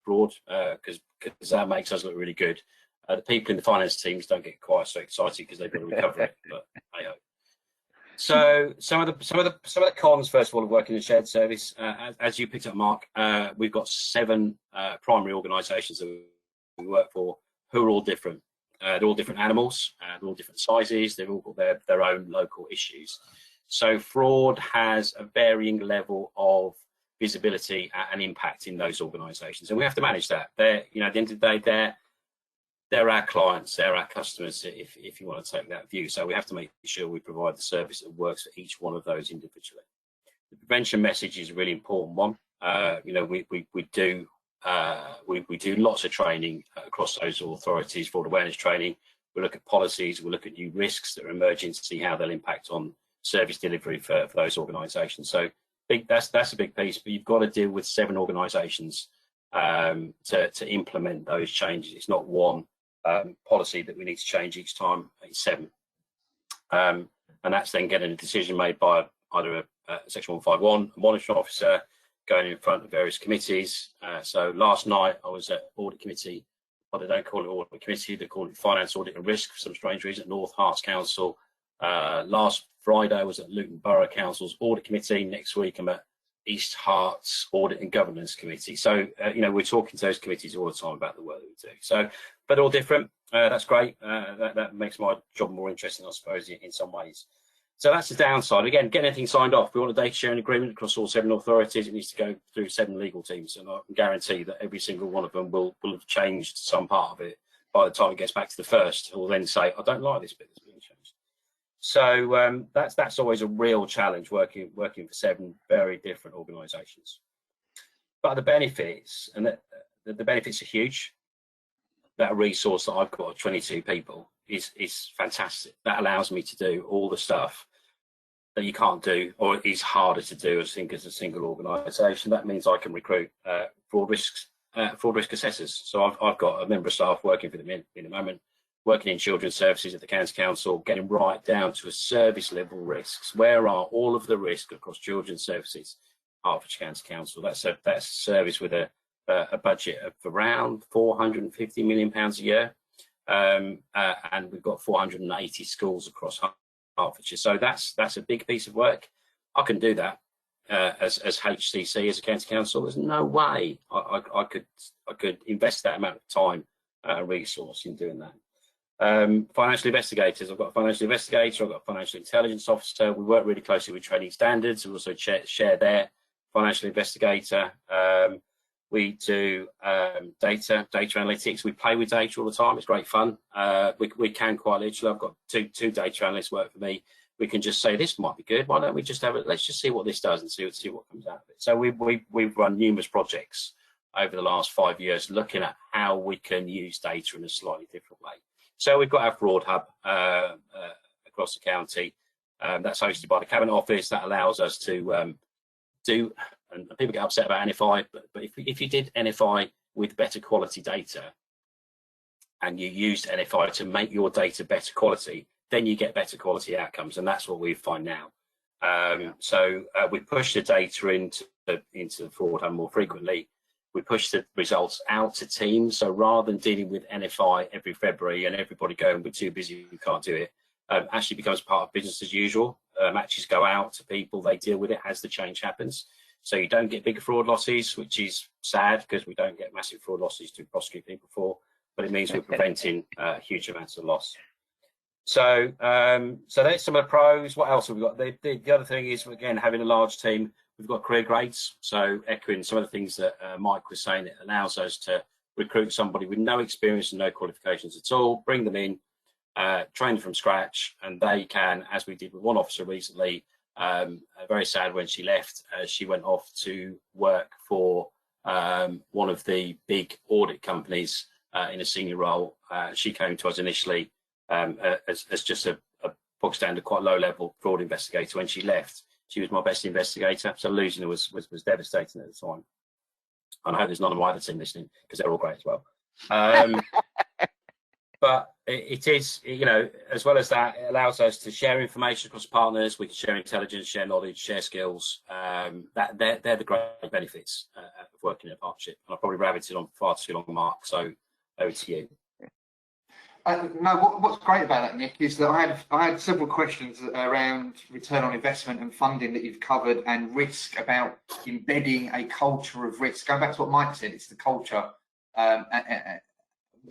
fraud because that makes us look really good. The people in the finance teams don't get quite so excited because they've got to recover it, but I hope. So some of the cons, first of all, of working in a shared service, as you picked up, Mark, we've got 7 primary organisations that we work for who are all different. They're all different animals, they're all different sizes, they've all got their own local issues. So fraud has a varying level of visibility and impact in those organisations, and we have to manage that. At the end of the day, they're our clients, they're our customers, if you want to take that view. So we have to make sure we provide the service that works for each one of those individually. The prevention message is a really important one. We do lots of training across those authorities, fraud awareness training. We look at policies, we look at new risks that are emerging to see how they'll impact on service delivery for those organisations. So that's a big piece, but you've got to deal with 7 organisations to implement those changes. It's not one policy that we need to change each time, it's 7. And that's then getting a decision made by either a Section 151, a monitoring officer, going in front of various committees. So last night I was at audit committee, but they don't call it audit committee, they call it finance, audit and risk for some strange reason, North Herts Council. Last Friday I was at Luton Borough Council's audit committee. Next week I'm at East Herts Audit and Governance Committee. So, we're talking to those committees all the time about the work that we do. So, but all different. That's great. That makes my job more interesting, I suppose, in some ways. So that's the downside. Again, getting anything signed off. We want a data sharing agreement across all 7 authorities. It needs to go through 7 legal teams, and I can guarantee that every single one of them will have changed some part of it by the time it gets back to the first. Who will then say, I don't like this bit that's being changed. So that's always a real challenge working for 7 very different organisations. But the benefits, and the benefits are huge. That resource that I've got of 22 people is fantastic. That allows me to do all the stuff that you can't do, or is harder to do, as a single organisation. That means I can recruit fraud risk assessors. So I've got a member of staff working for them in a moment, working in children's services at the County Council, getting right down to a service level risks. Where are all of the risks across children's services? Hertfordshire County Council. That's a service with a budget of around £450 million a year, and we've got 480 schools across Hertfordshire. So that's a big piece of work. I can do that as HCC, as a county council. There's no way I could invest that amount of time and resource in doing that. Financial investigators. I've got a financial investigator. I've got a financial intelligence officer. We work really closely with trading standards. We also share their financial investigator. We do data analytics. We play with data all the time. It's great fun. We can quite literally. I've got two data analysts work for me. We can just say this might be good. Why don't we just have it? Let's just see what this does and see what comes out of it. So we've run numerous projects over the last 5 years looking at how we can use data in a slightly different way. So we've got our fraud hub across the county. That's hosted by the Cabinet Office. That allows us to do, and people get upset about NFI, but if you did NFI with better quality data and you used NFI to make your data better quality, then you get better quality outcomes, and that's what we find now. So we push the data into the fraud hub more frequently. We push the results out to teams. So rather than dealing with NFI every February and everybody going, we're too busy, we can't do it, actually becomes part of business as usual. Matches go out to people, they deal with it as the change happens. so you don't get bigger fraud losses, which is sad because we don't get massive fraud losses to prosecute people for, but it means we're preventing huge amounts of loss. So so there's some of the pros. What else have we got? The other thing is, again, having a large team, we've got career grades. So echoing some of the things that Mike was saying, it allows us to recruit somebody with no experience and no qualifications at all, bring them in, train them from scratch, and they can, as we did with one officer recently, very sad when she left, she went off to work for one of the big audit companies in a senior role. She came to us initially as just a bog standard, quite low level fraud investigator. When she left, she was my best investigator, so losing her was devastating at the time. And I hope there's none of my other team listening, because they're all great as well. But it is, you know, as well as that, it allows us to share information across partners. We can share intelligence, share knowledge, share skills. They're the great benefits of working in a partnership. And I've probably rabbited on far too long, Mark, so over to you. No, what's great about that, Nick, is that I had several questions around return on investment and funding that you've covered, and risk, about embedding a culture of risk. Going back to what Mike said, it's the culture,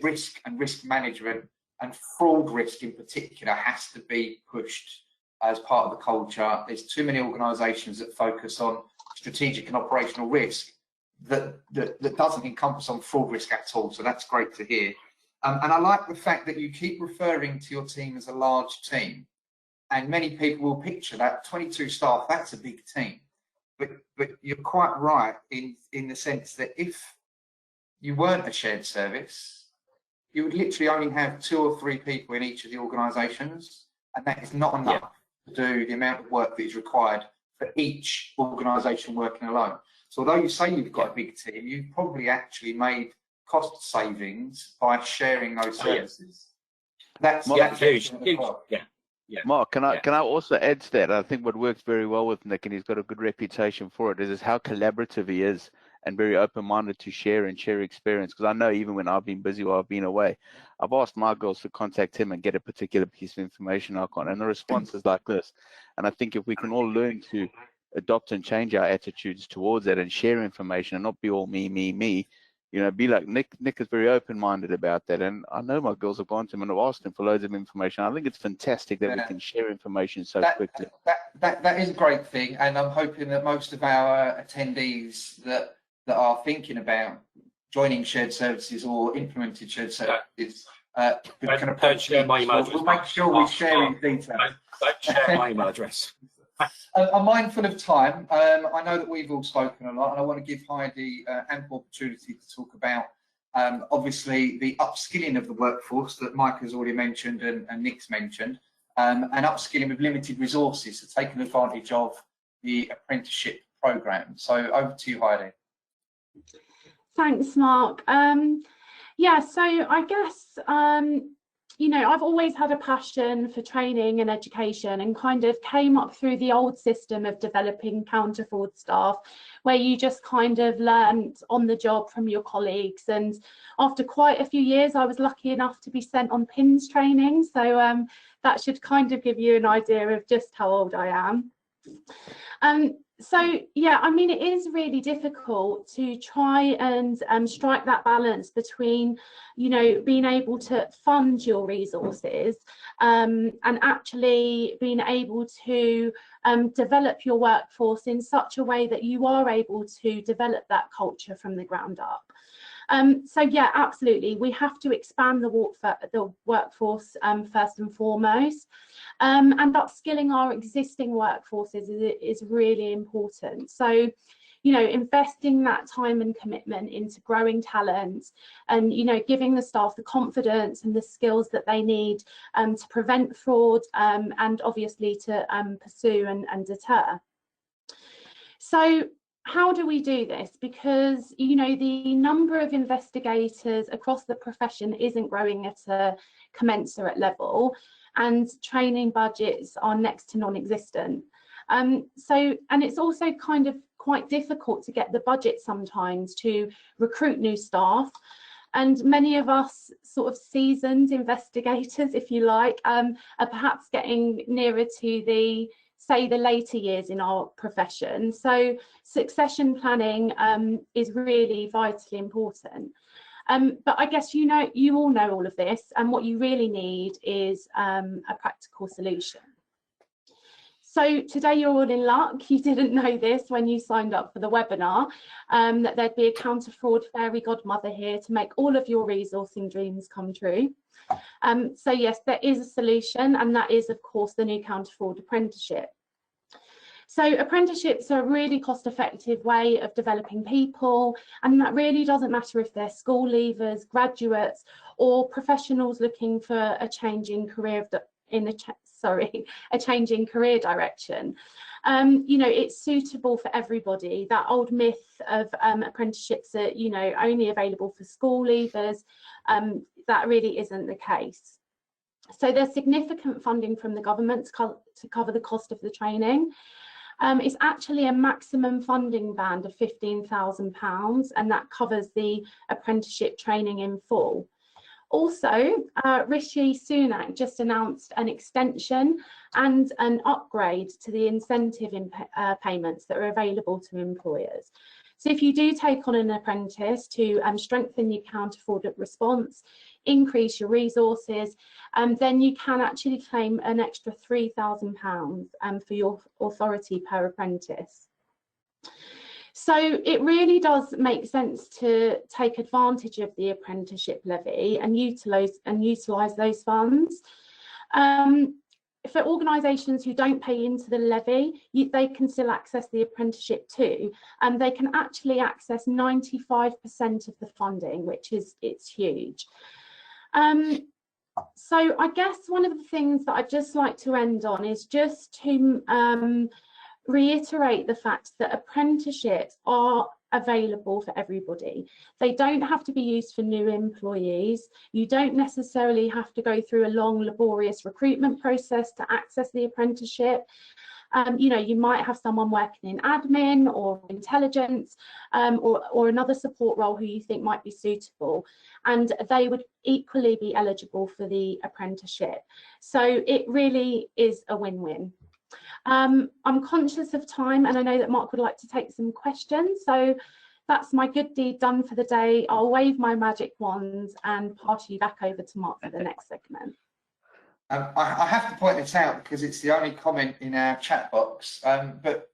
risk and risk management, and fraud risk in particular has to be pushed as part of the culture. There's too many organisations that focus on strategic and operational risk that doesn't encompass on fraud risk at all. So that's great to hear. And I like the fact that you keep referring to your team as a large team, and many people will picture that 22 staff, that's a big team. But you're quite right in the sense that if you weren't a shared service, you would literally only have 2 or 3 people in each of the organisations, and that is not enough to do the amount of work that is required for each organisation working alone. So although you say you've got a big team, you've probably actually made cost savings by sharing those services. That's huge. Mark, can I also add to that? I think what works very well with Nick, and he's got a good reputation for it, is how collaborative he is and very open-minded to share experience. Because I know even when I've been busy or I've been away, I've asked my girls to contact him and get a particular piece of information out on, and the response is like this. And I think if we can all learn to adopt and change our attitudes towards that and share information and not be all me, you know, be like Nick. Nick is very open-minded about that, and I know my girls have gone to him and have asked him for loads of information. I think it's fantastic that we can share information so quickly. That is a great thing, and I'm hoping that most of our attendees that are thinking about joining shared services or implemented shared services can approach me. We'll make sure we share in detail. Don't share my email address. I'm mindful of time. I know that we've all spoken a lot, and I want to give Heidi ample opportunity to talk about, obviously, the upskilling of the workforce that Mike has already mentioned and Nick's mentioned, and upskilling with limited resources, so taking advantage of the apprenticeship programme. So over to you, Heidi. Thanks, Mark. Yeah, so I guess you know, I've always had a passion for training and education, and kind of came up through the old system of developing counter fraud staff, where you just kind of learned on the job from your colleagues. And after quite a few years, I was lucky enough to be sent on PINS training. So that should kind of give you an idea of just how old I am. So yeah, I mean, it is really difficult to try and strike that balance between, you know, being able to fund your resources and actually being able to develop your workforce in such a way that you are able to develop that culture from the ground up. So yeah, absolutely, we have to expand the workforce first and foremost, and upskilling our existing workforces is really important. So, you know, investing that time and commitment into growing talent, and, you know, giving the staff the confidence and the skills that they need to prevent fraud and obviously to pursue and deter. So how do we do this? Because, you know, the number of investigators across the profession isn't growing at a commensurate level, and training budgets are next to non-existent. And it's also kind of quite difficult to get the budget sometimes to recruit new staff. And many of us sort of seasoned investigators, if you like, are perhaps getting nearer to the say, the later years in our profession. So succession planning is really vitally important. But I guess you all know all of this, and what you really need is a practical solution. So today you're all in luck. You didn't know this when you signed up for the webinar, that there'd be a counter-fraud fairy godmother here to make all of your resourcing dreams come true. So yes, there is a solution, and that is, of course, the new counter-fraud apprenticeship. So apprenticeships are a really cost-effective way of developing people, and that really doesn't matter if they're school leavers, graduates, or professionals looking for a change in career a change in career direction. You know, it's suitable for everybody. That old myth of apprenticeships are, you know, only available for school leavers, that really isn't the case. So there's significant funding from the government to cover the cost of the training. It's actually a maximum funding band of £15,000, and that covers the apprenticeship training in full. Also, Rishi Sunak just announced an extension and an upgrade to the incentive payments that are available to employers. So if you do take on an apprentice to strengthen your counter-fraud response, increase your resources, then you can actually claim an extra £3,000 for your authority per apprentice. So it really does make sense to take advantage of the apprenticeship levy and utilise those funds. For organisations who don't pay into the levy, they can still access the apprenticeship too, and they can actually access 95% of the funding, which is huge. So I guess one of the things that I'd just like to end on is just to reiterate the fact that apprenticeships are available for everybody. They don't have to be used for new employees. You don't necessarily have to go through a long, laborious recruitment process to access the apprenticeship. You know, you might have someone working in admin or intelligence, or another support role who you think might be suitable, and they would equally be eligible for the apprenticeship. So it really is a win-win. I'm conscious of time, and I know that Marc would like to take some questions, so that's my good deed done for the day. I'll wave my magic wand and pass you back over to Marc for the next segment. I have to point this out because it's the only comment in our chat box, but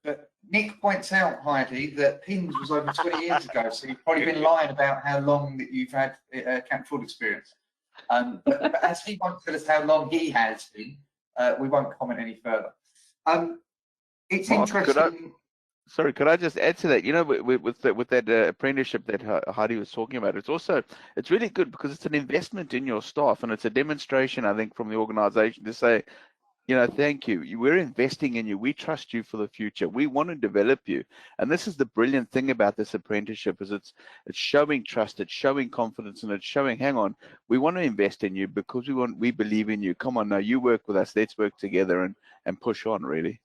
Nick points out, Heidi, that PINS was over 20 years ago, so you've probably been lying about how long that you've had counter-fraud experience. But as he won't tell us how long he has been, we won't comment any further. It's Marc, interesting. Could I just add to that? You know, with that apprenticeship that Heidi was talking about, it's really good because it's an investment in your staff, and it's a demonstration, I think, from the organisation to say, you know, thank you. We're investing in you. We trust you for the future. We want to develop you. And this is the brilliant thing about this apprenticeship, is it's showing trust, it's showing confidence, and it's showing, hang on, we want to invest in you because we believe in you. Come on now, you work with us. Let's work together and push on, really.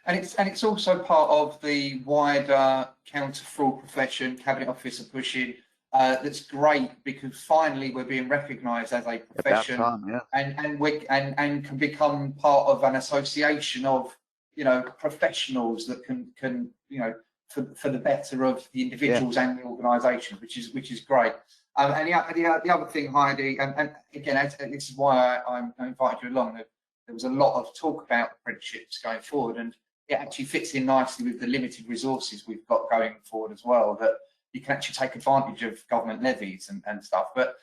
And it's also part of the wider counter-fraud profession, Cabinet Office are pushing. That's great because finally we're being recognised as a profession, about time, yeah. and can become part of an association of, you know, professionals that can you know, for the better of the individuals and the organisations, which is great. And the other thing, Heidi, and again, this is why I invited you along. There was a lot of talk about apprenticeships going forward, and it actually fits in nicely with the limited resources we've got going forward as well, that you can actually take advantage of government levies and stuff, but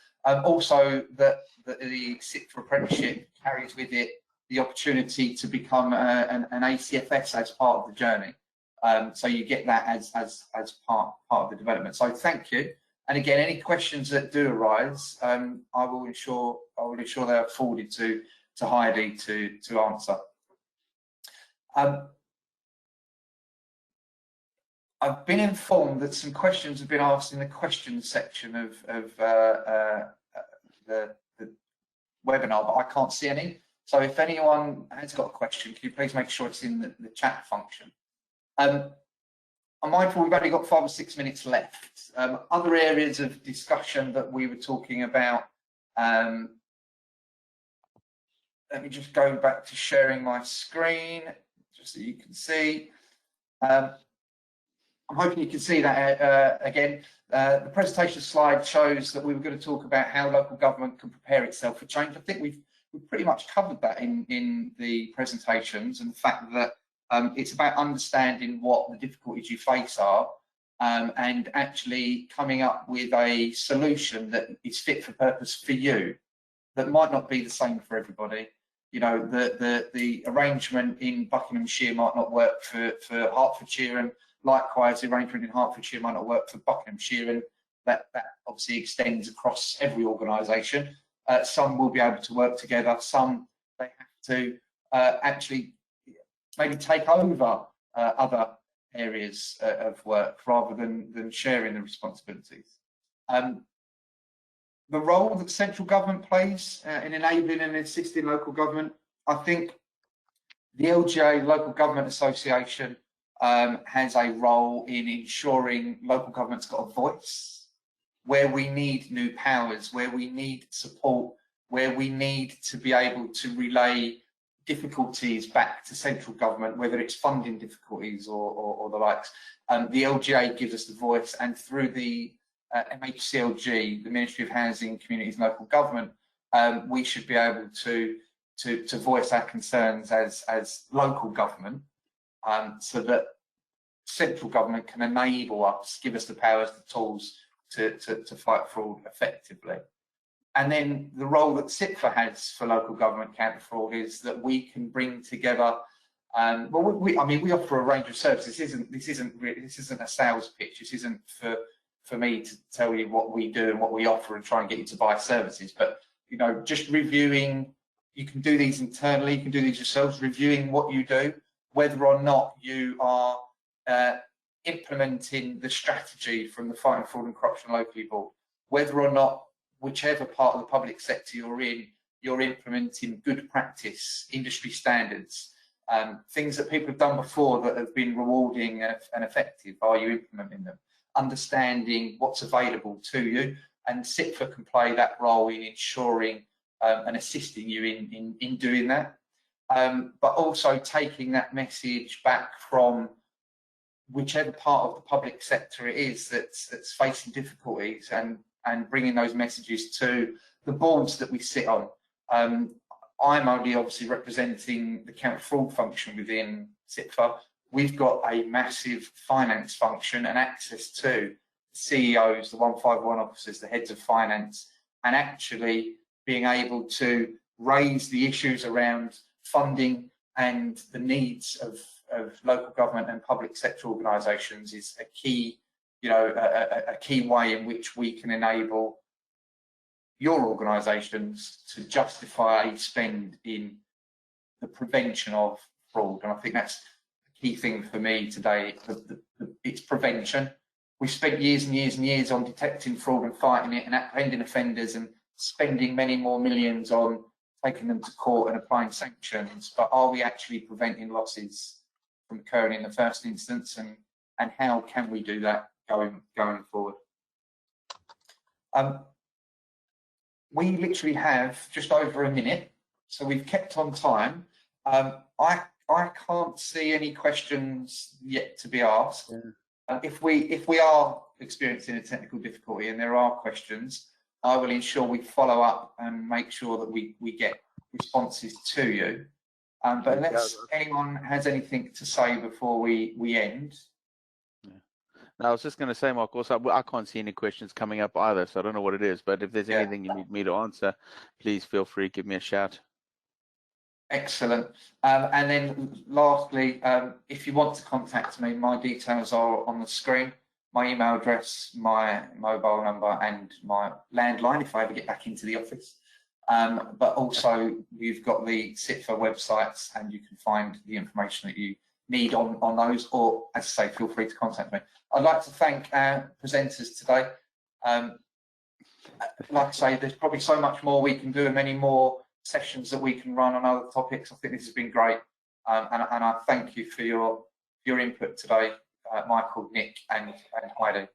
also that the CIPFA apprenticeship carries with it the opportunity to become an ACFS as part of the journey. So you get that as part of the development. So thank you. And again, any questions that do arise, I will ensure they are forwarded to Heidi to answer. I've been informed that some questions have been asked in the questions section of the webinar, but I can't see any. So if anyone has got a question, can you please make sure it's in the chat function? I'm mindful we've only got 5 or 6 minutes left. Other areas of discussion that we were talking about, let me just go back to sharing my screen. just so you can see. I'm hoping you can see that again. The presentation slide shows that we were going to talk about how local government can prepare itself for change. I think we've pretty much covered that in the presentations, and the fact that it's about understanding what the difficulties you face are, and actually coming up with a solution that is fit for purpose for you, that might not be the same for everybody. You know, the arrangement in Buckinghamshire might not work for Hertfordshire, and likewise the arrangement in Hertfordshire might not work for Buckinghamshire, and that obviously extends across every organisation. Some will be able to work together, some they have to actually maybe take over other areas of work rather than sharing the responsibilities. The role that central government plays in enabling and assisting local government, I think the LGA, Local Government Association, has a role in ensuring local government's got a voice where we need new powers, where we need support, where we need to be able to relay difficulties back to central government, whether it's funding difficulties or the likes. The LGA gives us the voice, and through the MHCLG, the Ministry of Housing, Communities and Local Government, we should be able to voice our concerns as local government, so that central government can enable us, give us the powers, the tools to fight fraud effectively. And then the role that CIPFA has for local government counter fraud is that we can bring together. Well, I mean, we offer a range of services. This isn't a sales pitch. This isn't for me to tell you what we do and what we offer and try and get you to buy services. But you know, just reviewing. You can do these internally. You can do these yourselves. Reviewing what you do, whether or not you are implementing the strategy from the Fighting Fraud and Corruption Locally Board, whether or not, whichever part of the public sector you're in, you're implementing good practice, industry standards, things that people have done before that have been rewarding and effective. Are you implementing them? Understanding what's available to you, and CIPFA can play that role in ensuring and assisting you in doing that. But also taking that message back from whichever part of the public sector it is that's facing difficulties, and bringing those messages to the boards that we sit on. I'm only obviously representing the counter fraud function within CIPFA. We've got a massive finance function and access to CEOs, the 151 officers, the heads of finance, and actually being able to raise the issues around funding and the needs of local government and public sector organisations is a key, you know, a key way in which we can enable your organisations to justify a spend in the prevention of fraud. And I think that's the key thing for me today. It's prevention. We've spent years and years and years on detecting fraud and fighting it and apprehending offenders and spending many more millions on taking them to court and applying sanctions. But are we actually preventing losses from occurring in the first instance, and how can we do that going forward? We literally have just over a minute, so we've kept on time. I can't see any questions yet to be asked. Yeah. If we are experiencing a technical difficulty and there are questions, I will ensure we follow up and make sure that we get responses to you. But unless anyone has anything to say before we end. Yeah. No, I was just going to say, Marc, also, I can't see any questions coming up either, so I don't know what it is. But if there's anything you need me to answer, please feel free, give me a shout. Excellent. And then lastly, if you want to contact me, my details are on the screen. My email address, my mobile number, and my landline if I ever get back into the office. But also we've got the CIPFA websites, and you can find the information that you need on those, or as I say, feel free to contact me. I'd like to thank our presenters today. Like I say, there's probably so much more we can do and many more sessions that we can run on other topics. I think this has been great, and I thank you for your input today, Michael, Nick, and Heidi.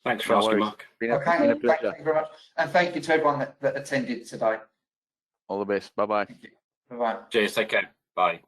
Thanks for asking, Marc. Okay, thank you very much, and thank you to everyone that attended today. All the best. Bye bye. Bye bye. Cheers. Take care. Bye.